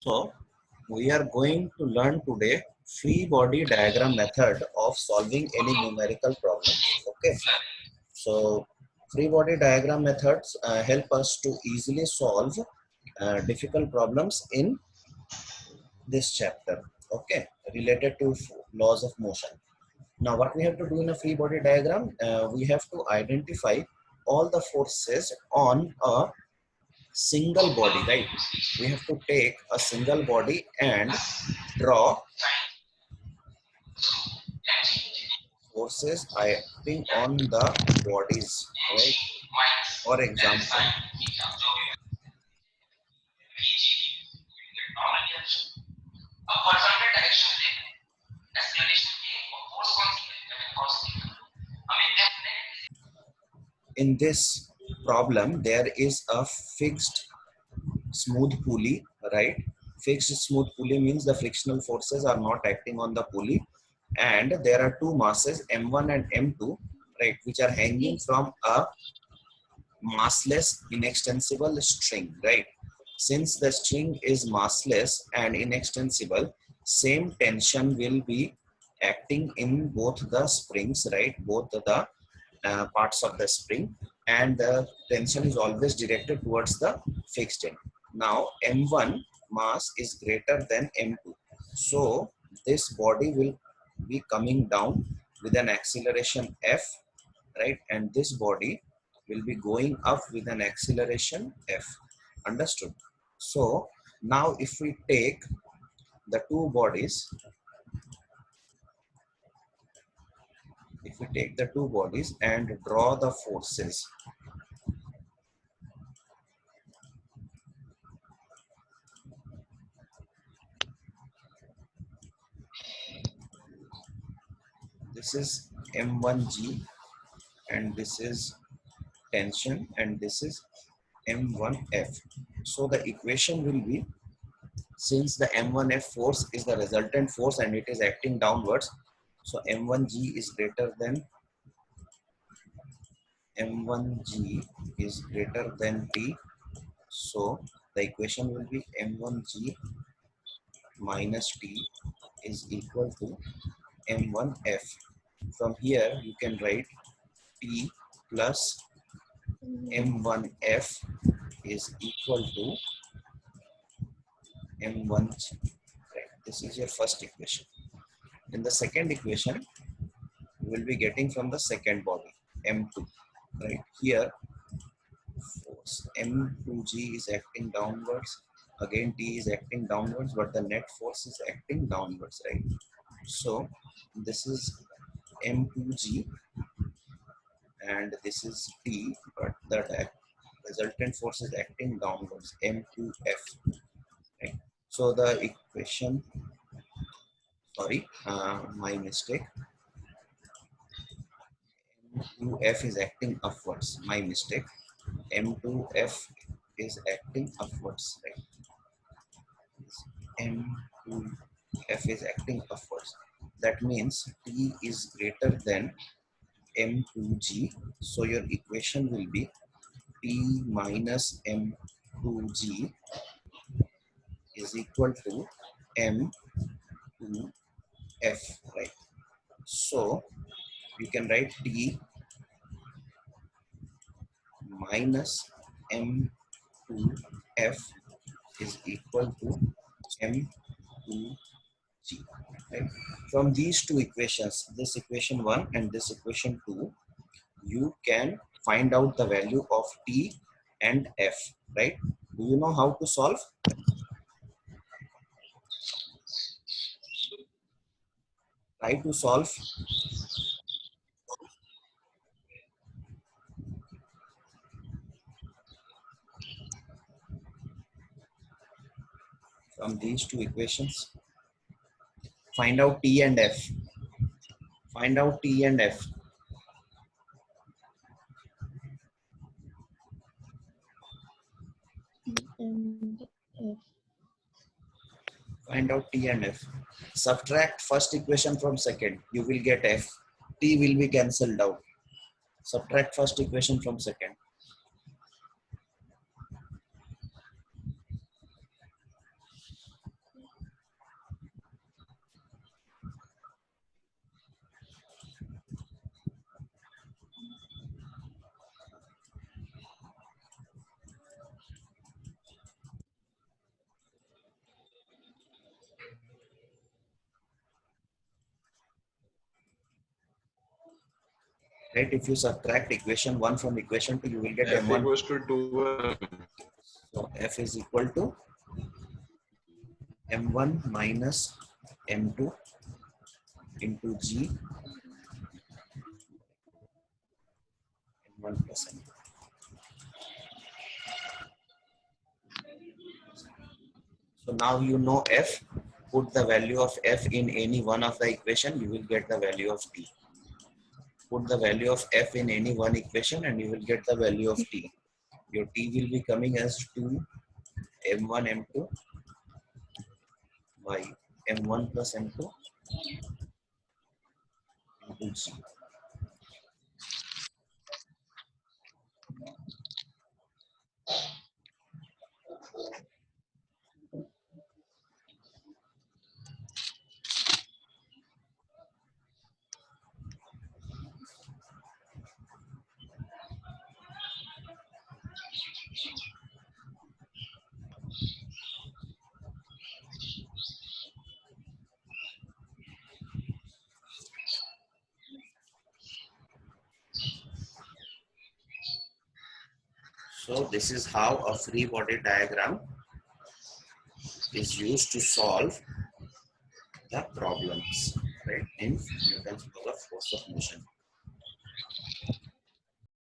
So we are going to learn today free body diagram method of solving any numerical problems. Okay. So free body diagram methods help us to easily solve difficult problems in this chapter. Okay. Related to laws of motion. Now what we have to do in a free body diagram, we have to identify all the forces on a single body, right? We have to take a single body and draw forces acting on the bodies, right? For example, in this problem there is a fixed smooth pulley, right? Fixed smooth pulley means the frictional forces are not acting on the pulley, and there are two masses m1 and m2, right, which are hanging from a massless inextensible string, right? Since the string is massless and inextensible, same tension will be acting in both the springs, right? Both the parts of the spring, and the tension is always directed towards the fixed end. Now m1 mass is greater than m2, so this body will be coming down with an acceleration f, right? And this body will be going up with an acceleration f. Understood? So now if we take the two bodies, if we take the two bodies and draw the forces, this is m1g and this is tension and this is m1f. So the equation will be, since the m1f force is the resultant force and it is acting downwards, so m1g is greater than m1g is greater than t. So the equation will be m1g minus t is equal to m1f. From here you can write t plus m1f is equal to m1g. Right. This is your first equation. In the second equation, you will be getting from the second body, m2. Right here, force m2g is acting downwards. Again, t is acting downwards, but the net force is acting downwards, right? So this is m2g and this is t, but the resultant force is acting downwards, m2f, right? So the equation, sorry, my mistake, m2f is acting upwards, my mistake, m2f is acting upwards, right? m2f is acting upwards. That means t is greater than m2g. So your equation will be t minus m2g is equal to m2f, right? So you can write t minus m2f is equal to m2g, right? From these two equations, this equation 1 and this equation 2, you can find out the value of t and f, right? Do you know how to solve? Try to solve from these two equations. Find out t and f. Find out t and f. And F. Find out t and f. Subtract first equation from second. You will get f. T will be cancelled out. Subtract first equation from second. right? If you subtract equation 1 from equation 2, you will get F m1. equals to 2. So F is equal to m1 minus m2 into G m1 plus m2. So now you know F. Put the value of F in any one of the equation, you will get the value of T. Put the value of F in any one equation and you will get the value of T. Your T will be coming as 2 m1 m2 by m1 plus m2 into G. So this is how a free body diagram is used to solve the problems, right, in Newton's laws of force of motion.